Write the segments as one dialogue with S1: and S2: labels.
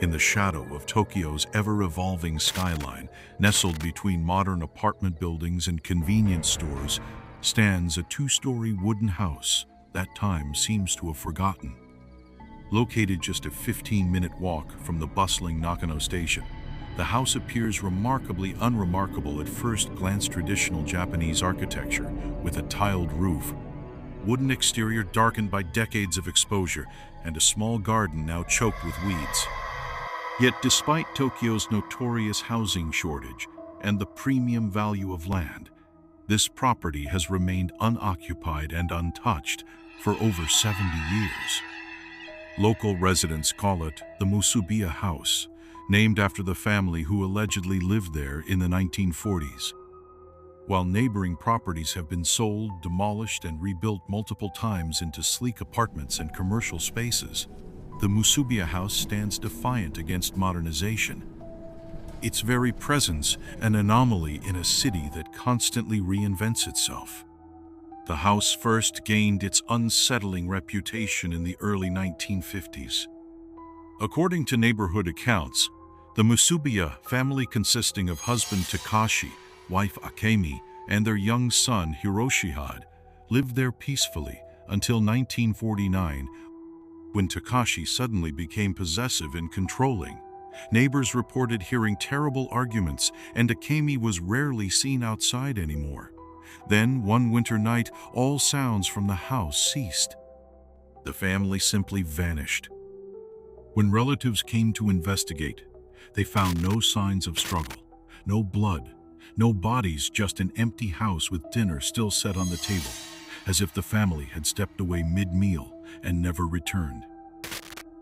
S1: In the shadow of Tokyo's ever-evolving skyline, nestled between modern apartment buildings and convenience stores, stands a two-story wooden house that time seems to have forgotten. Located just a 15-minute walk from the bustling Nakano station, the house appears remarkably unremarkable at first glance, traditional Japanese architecture with a tiled roof, wooden exterior darkened by decades of exposure, and a small garden now choked with weeds. Yet despite Tokyo's notorious housing shortage and the premium value of land, this property has remained unoccupied and untouched for over 70 years. Local residents call it the Musubiya House, named after the family who allegedly lived there in the 1940s. While neighboring properties have been sold, demolished, and rebuilt multiple times into sleek apartments and commercial spaces, the Musubiya House stands defiant against modernization. Its very presence an anomaly in a city that constantly reinvents itself. The house first gained its unsettling reputation in the early 1950s. According to neighborhood accounts, the Musubiya family, consisting of husband Takashi, wife Akemi, and their young son Hiroshi, lived there peacefully until 1949, when Takashi suddenly became possessive and controlling. Neighbors reported hearing terrible arguments, and Akemi was rarely seen outside anymore. Then, one winter night, all sounds from the house ceased. The family simply vanished. When relatives came to investigate, they found no signs of struggle, no blood, no bodies, just an empty house with dinner still set on the table, as if the family had stepped away mid-meal and never returned.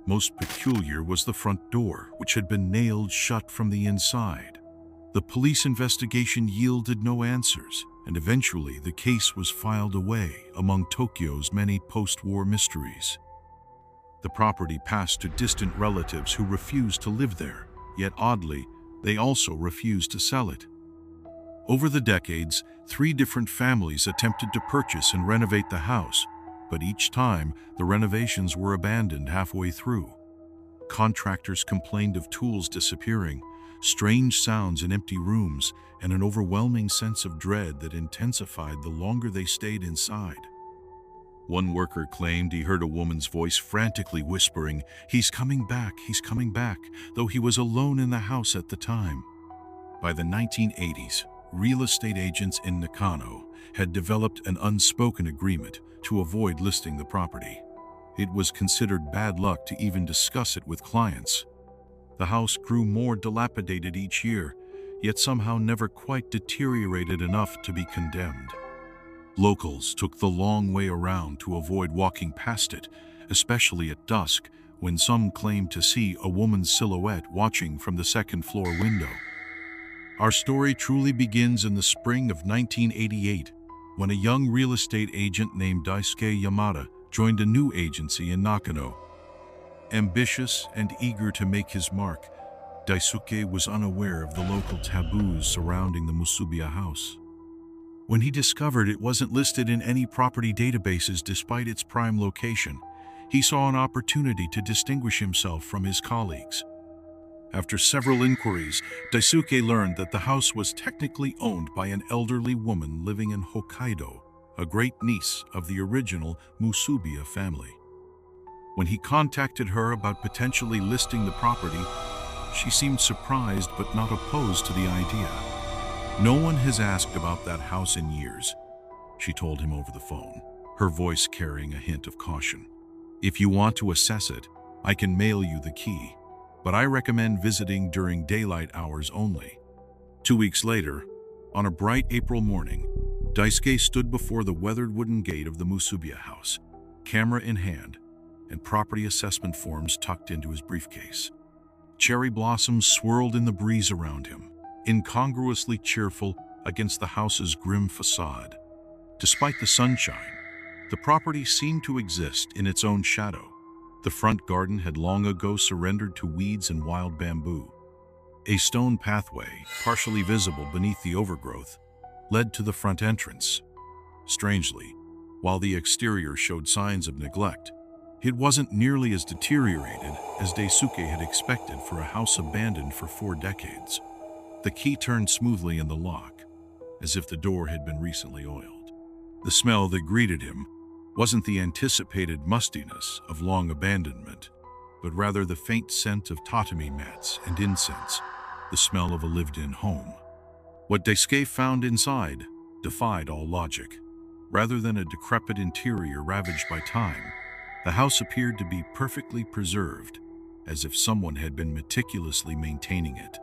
S1: Most peculiar was the front door, which had been nailed shut from the inside. The police investigation yielded no answers, and eventually the case was filed away among Tokyo's many post-war mysteries. The property passed to distant relatives who refused to live there, yet oddly, they also refused to sell it. Over the decades, 3 different families attempted to purchase and renovate the house, but each time the renovations were abandoned halfway through. Contractors complained of tools disappearing, strange sounds in empty rooms, and an overwhelming sense of dread that intensified the longer they stayed inside. One worker claimed he heard a woman's voice frantically whispering, he's coming back," though he was alone in the house at the time. By the 1980s, real estate agents in Nakano had developed an unspoken agreement to avoid listing the property. It was considered bad luck to even discuss it with clients. The house grew more dilapidated each year, yet somehow never quite deteriorated enough to be condemned. Locals took the long way around to avoid walking past it, especially at dusk, when some claimed to see a woman's silhouette watching from the second-floor window. Our story truly begins in the spring of 1988, when a young real estate agent named Daisuke Yamada joined a new agency in Nakano. Ambitious and eager to make his mark, Daisuke was unaware of the local taboos surrounding the Musubiya House. When he discovered it wasn't listed in any property databases despite its prime location, he saw an opportunity to distinguish himself from his colleagues. After several inquiries, Daisuke learned that the house was technically owned by an elderly woman living in Hokkaido, a great niece of the original Musubiya family. When he contacted her about potentially listing the property, she seemed surprised but not opposed to the idea. "No one has asked about that house in years," she told him over the phone, her voice carrying a hint of caution. "If you want to assess it, I can mail you the key, but I recommend visiting during daylight hours only." 2 weeks later, on a bright April morning, Daisuke stood before the weathered wooden gate of the Musubiya House, camera in hand, and property assessment forms tucked into his briefcase. Cherry blossoms swirled in the breeze around him, incongruously cheerful against the house's grim facade. Despite the sunshine, the property seemed to exist in its own shadow. The front garden had long ago surrendered to weeds and wild bamboo. A stone pathway, partially visible beneath the overgrowth, led to the front entrance. Strangely, while the exterior showed signs of neglect, It wasn't nearly as deteriorated as Daisuke had expected for a house abandoned for 4 decades. The key turned smoothly in the lock, as if the door had been recently oiled. The smell that greeted him wasn't the anticipated mustiness of long abandonment, but rather the faint scent of tatami mats and incense, the smell of a lived-in home. What Daisuke found inside defied all logic. Rather than a decrepit interior ravaged by time, the house appeared to be perfectly preserved, as if someone had been meticulously maintaining it.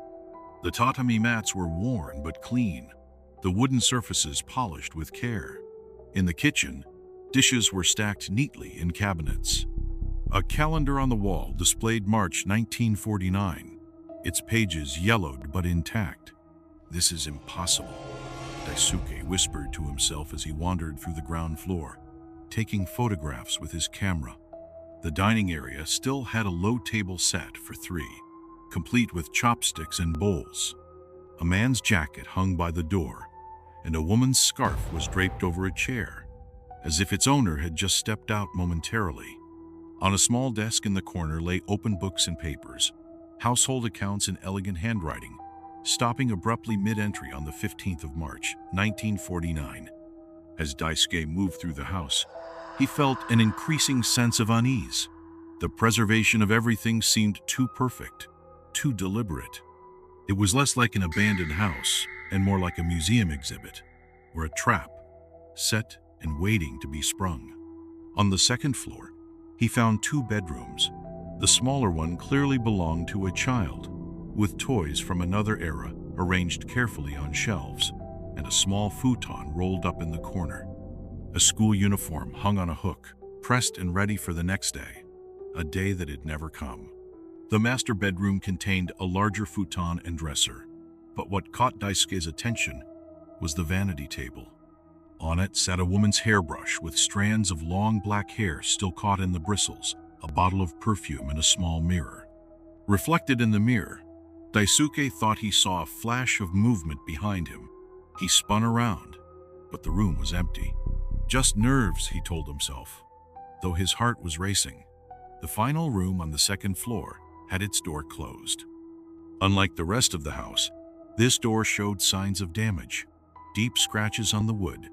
S1: The tatami mats were worn but clean, the wooden surfaces polished with care. In the kitchen, dishes were stacked neatly in cabinets. A calendar on the wall displayed March 1949, its pages yellowed but intact. "This is impossible," Daisuke whispered to himself as he wandered through the ground floor, taking photographs with his camera. The dining area still had a low table set for 3, complete with chopsticks and bowls. A man's jacket hung by the door, and a woman's scarf was draped over a chair, as if its owner had just stepped out momentarily. On a small desk in the corner lay open books and papers, household accounts in elegant handwriting, stopping abruptly mid-entry on the 15th of March, 1949. As Daisuke moved through the house, he felt an increasing sense of unease. The preservation of everything seemed too perfect, too deliberate. It was less like an abandoned house and more like a museum exhibit, or a trap, set and waiting to be sprung. On the second floor, he found 2 bedrooms. The smaller one clearly belonged to a child, with toys from another era arranged carefully on shelves, and a small futon rolled up in the corner. A school uniform hung on a hook, pressed and ready for the next day, a day that had never come. The master bedroom contained a larger futon and dresser, but what caught Daisuke's attention was the vanity table. On it sat a woman's hairbrush with strands of long black hair still caught in the bristles, a bottle of perfume, and a small mirror. Reflected in the mirror, Daisuke thought he saw a flash of movement behind him. He spun around, but the room was empty. Just nerves, he told himself, though his heart was racing. The final room on the second floor had its door closed. Unlike the rest of the house, this door showed signs of damage, deep scratches on the wood,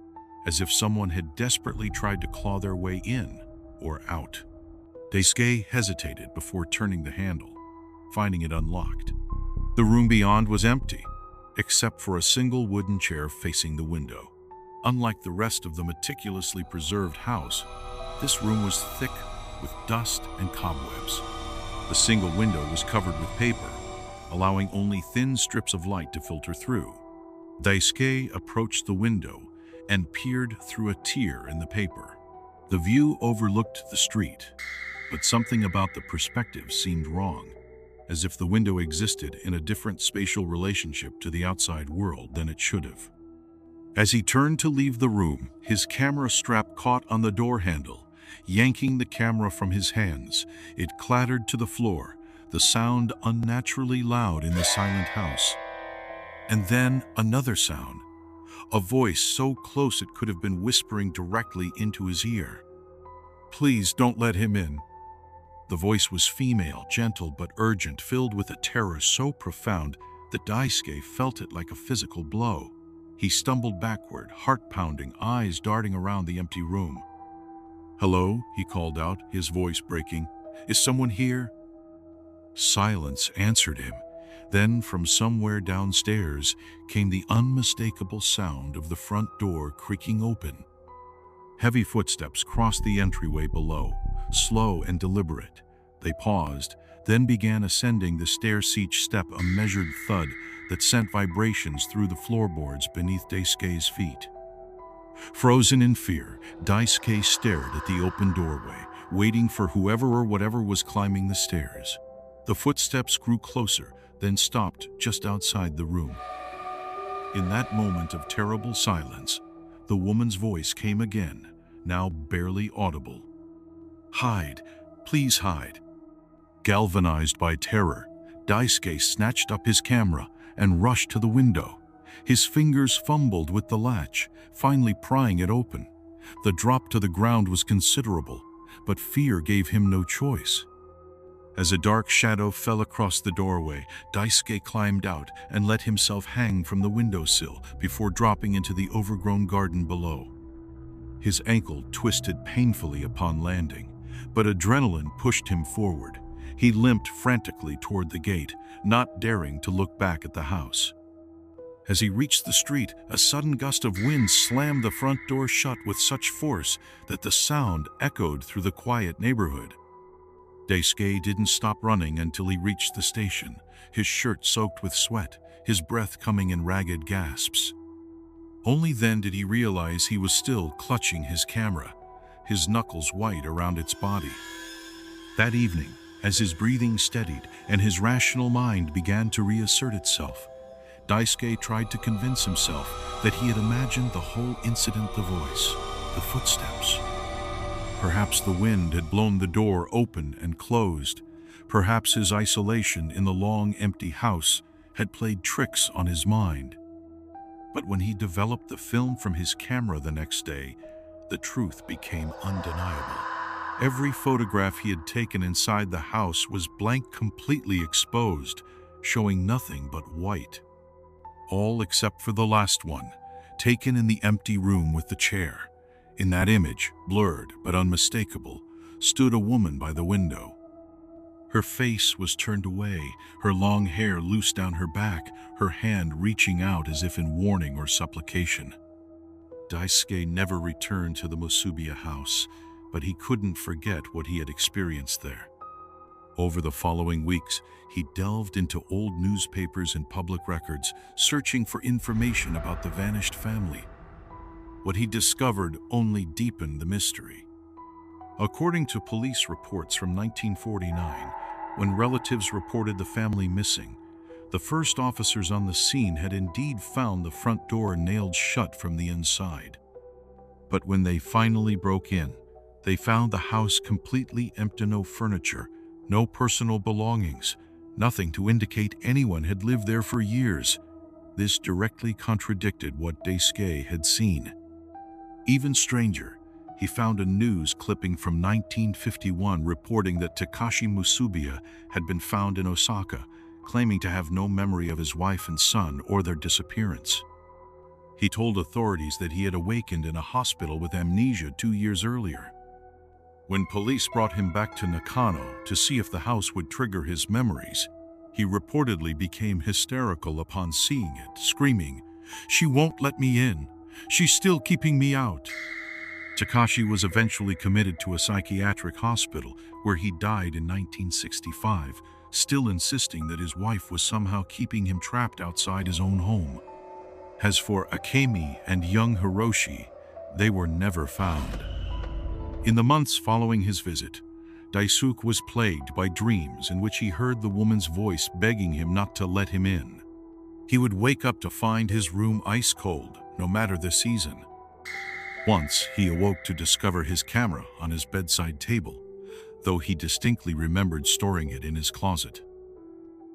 S1: as if someone had desperately tried to claw their way in or out. Daisuke hesitated before turning the handle, finding it unlocked. The room beyond was empty, except for a single wooden chair facing the window. Unlike the rest of the meticulously preserved house, this room was thick with dust and cobwebs. The single window was covered with paper, allowing only thin strips of light to filter through. Daisuke approached the window and peered through a tear in the paper. The view overlooked the street, but something about the perspective seemed wrong, as if the window existed in a different spatial relationship to the outside world than it should have. As he turned to leave the room, his camera strap caught on the door handle. Yanking the camera from his hands, it clattered to the floor, the sound unnaturally loud in the silent house. And then another sound, a voice so close it could have been whispering directly into his ear. "Please don't let him in." The voice was female, gentle but urgent, filled with a terror so profound that Daisuke felt it like a physical blow. He stumbled backward, heart pounding, eyes darting around the empty room. "Hello," he called out, his voice breaking. "Is someone here?" Silence answered him. Then, from somewhere downstairs, came the unmistakable sound of the front door creaking open. Heavy footsteps crossed the entryway below, slow and deliberate. They paused, then began ascending the stairs, each step a measured thud that sent vibrations through the floorboards beneath Daisuke's feet. Frozen in fear, Daisuke stared at the open doorway, waiting for whoever or whatever was climbing the stairs. The footsteps grew closer, then stopped just outside the room. In that moment of terrible silence, the woman's voice came again, now barely audible. "Hide, please hide." Galvanized by terror, Daisuke snatched up his camera and rushed to the window. His fingers fumbled with the latch, finally prying it open. The drop to the ground was considerable, but fear gave him no choice. As a dark shadow fell across the doorway, Daisuke climbed out and let himself hang from the windowsill before dropping into the overgrown garden below. His ankle twisted painfully upon landing, but adrenaline pushed him forward. He limped frantically toward the gate, not daring to look back at the house. As he reached the street, a sudden gust of wind slammed the front door shut with such force that the sound echoed through the quiet neighborhood. Daisuke didn't stop running until he reached the station, his shirt soaked with sweat, his breath coming in ragged gasps. Only then did he realize he was still clutching his camera, his knuckles white around its body. That evening, as his breathing steadied and his rational mind began to reassert itself, Daisuke tried to convince himself that he had imagined the whole incident: the voice, the footsteps. Perhaps the wind had blown the door open and closed. Perhaps his isolation in the long, empty house had played tricks on his mind. But when he developed the film from his camera the next day, the truth became undeniable. Every photograph he had taken inside the house was blank, completely exposed, showing nothing but white. All except for the last one, taken in the empty room with the chair. In that image, blurred but unmistakable, stood a woman by the window. Her face was turned away, her long hair loose down her back, her hand reaching out as if in warning or supplication. Daisuke never returned to the Musubiya house, but he couldn't forget what he had experienced there. Over the following weeks, he delved into old newspapers and public records, searching for information about the vanished family. What he discovered only deepened the mystery. According to police reports from 1949, when relatives reported the family missing, the first officers on the scene had indeed found the front door nailed shut from the inside. But when they finally broke in, they found the house completely empty: no furniture, no personal belongings, nothing to indicate anyone had lived there for years. This directly contradicted what Daisuke had seen. Even stranger, he found a news clipping from 1951 reporting that Takashi Musubiya had been found in Osaka, claiming to have no memory of his wife and son or their disappearance. He told authorities that he had awakened in a hospital with amnesia 2 years earlier. When police brought him back to Nakano to see if the house would trigger his memories, he reportedly became hysterical upon seeing it, screaming, "She won't let me in! She's still keeping me out!" Takashi was eventually committed to a psychiatric hospital where he died in 1965, still insisting that his wife was somehow keeping him trapped outside his own home. As for Akemi and young Hiroshi, they were never found. In the months following his visit, Daisuke was plagued by dreams in which he heard the woman's voice begging him not to let him in. He would wake up to find his room ice cold, no matter the season. Once, he awoke to discover his camera on his bedside table, though he distinctly remembered storing it in his closet.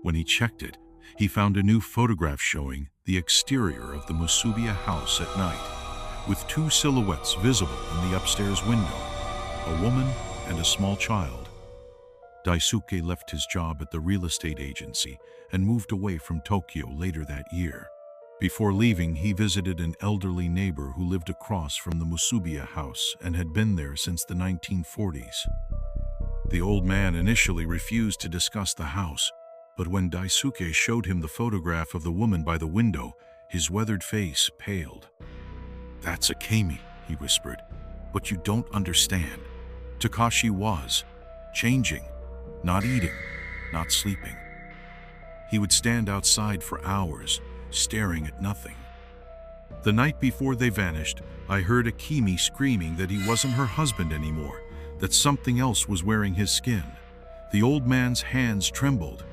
S1: When he checked it, he found a new photograph showing the exterior of the Musubiya house at night, with 2 silhouettes visible in the upstairs window, a woman and a small child. Daisuke left his job at the real estate agency and moved away from Tokyo later that year. Before leaving, he visited an elderly neighbor who lived across from the Musubiya house and had been there since the 1940s. The old man initially refused to discuss the house, but when Daisuke showed him the photograph of the woman by the window, his weathered face paled. "That's Akemi," he whispered, "but you don't understand. Takashi was changing, not eating, not sleeping. He would stand outside for hours, staring at nothing. The night before they vanished, I heard Akemi screaming that he wasn't her husband anymore, that something else was wearing his skin." The old man's hands trembled.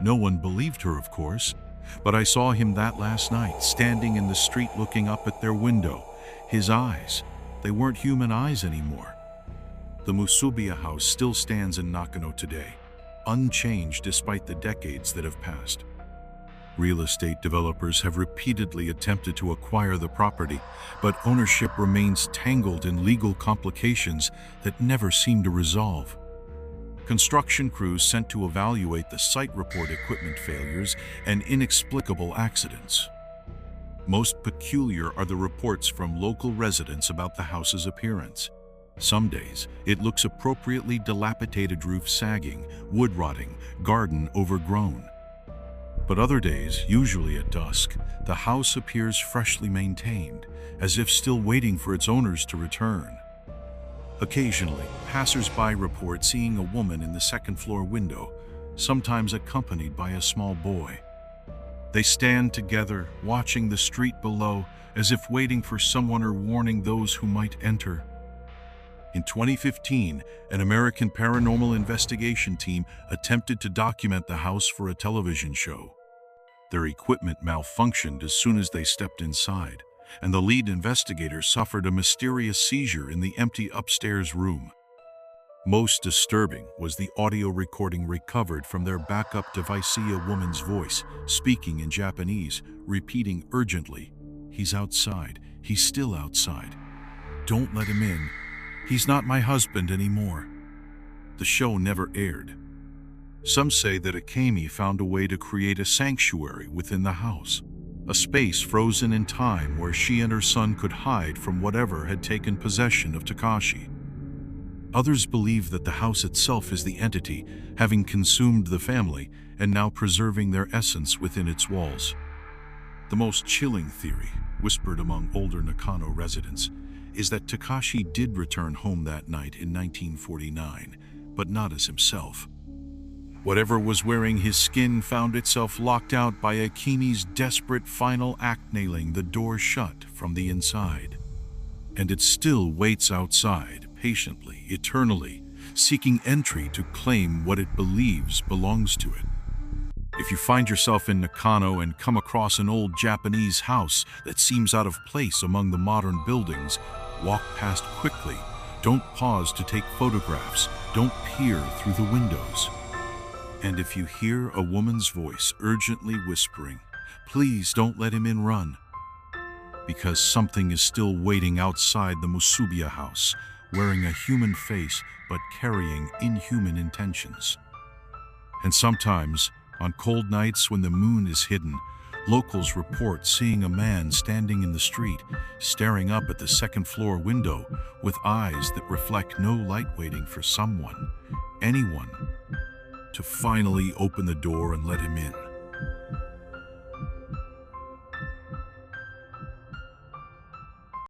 S1: No one believed her, of course, but I saw him that last night, standing in the street looking up at their window. His eyes, they weren't human eyes anymore. The Musubiya house still stands in Nakano today, unchanged despite the decades that have passed. Real estate developers have repeatedly attempted to acquire the property, but ownership remains tangled in legal complications that never seem to resolve. Construction crews sent to evaluate the site report equipment failures and inexplicable accidents. Most peculiar are the reports from local residents about the house's appearance. Some days, it looks appropriately dilapidated, roof sagging, wood rotting, garden overgrown. But other days, usually at dusk, the house appears freshly maintained, as if still waiting for its owners to return. Occasionally, passers-by report seeing a woman in the second-floor window, sometimes accompanied by a small boy. They stand together, watching the street below, as if waiting for someone or warning those who might enter. In 2015, an American paranormal investigation team attempted to document the house for a television show. Their equipment malfunctioned as soon as they stepped inside, and the lead investigator suffered a mysterious seizure in the empty upstairs room. Most disturbing was the audio recording recovered from their backup device. See a woman's voice, speaking in Japanese, repeating urgently, "He's outside. He's still outside. Don't let him in. He's not my husband anymore." The show never aired. Some say that Akemi found a way to create a sanctuary within the house, a space frozen in time where she and her son could hide from whatever had taken possession of Takashi. Others believe that the house itself is the entity, having consumed the family and now preserving their essence within its walls. The most chilling theory, whispered among older Nakano residents, is that Takashi did return home that night in 1949, but not as himself. Whatever was wearing his skin found itself locked out by Akemi's desperate final act, nailing the door shut from the inside. And it still waits outside, patiently, eternally, seeking entry to claim what it believes belongs to it. If you find yourself in Nakano and come across an old Japanese house that seems out of place among the modern buildings, walk past quickly. Don't pause to take photographs. Don't peer through the windows. And if you hear a woman's voice urgently whispering, "Please don't let him in, run," because something is still waiting outside the Musubiya House, wearing a human face but carrying inhuman intentions. And sometimes, on cold nights when the moon is hidden, locals report seeing a man standing in the street, staring up at the second-floor window with eyes that reflect no light, waiting for someone, anyone, to finally open the door and let him in.